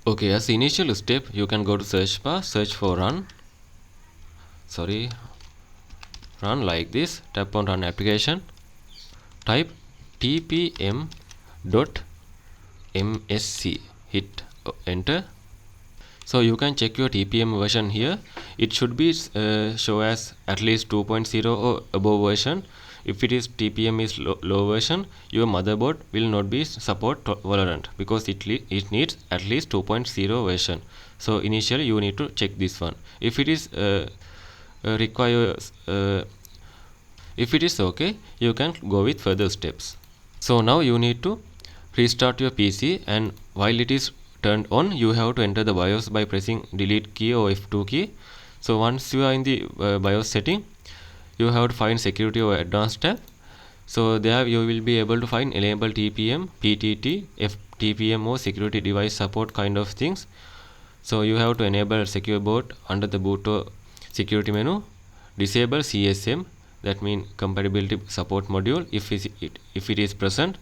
Okay, as initial step, you can go to search bar, search for run like this, tap on run application, type tpm.msc, hit enter. So you can check your TPM version here. It should be show as at least 2.0 or above version. If it is TPM is low version, your motherboard will not be support Valorant because it needs at least 2.0 version. So initially you need to check this one. If it is requires if it is okay, you can go with further steps. So now you need to restart your PC, and while it is turned on, you have to enter the BIOS by pressing delete key or F2 key. So once you are in the BIOS setting, you have to find security or advanced tab. So there you will be able to find enable TPM, PTT, FTPM or security device support kind of things. So you have to enable secure boot under the boot or security menu, disable CSM, that means compatibility support module. If it is present,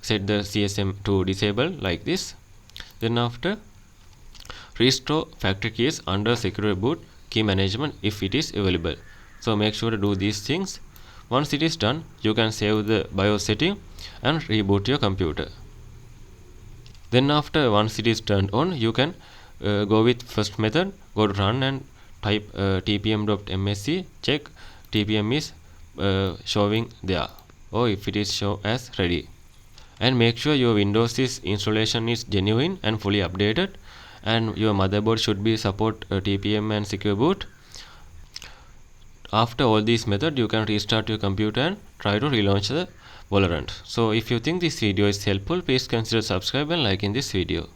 set the CSM to disable like this. Then after, restore factory keys under secure boot key management if it is available. So make sure to do these things. Once it is done, you can save the BIOS setting and reboot your computer. Then after, once it is turned on, you can go with first method, go to run and type tpm.msc, check TPM is showing there, or if it is show as ready. And make sure your Windows installation is genuine and fully updated, and your motherboard should be support TPM and secure boot. After all these methods, you can restart your computer and try to relaunch the Valorant. So if you think this video is helpful, please consider subscribe and liking this video.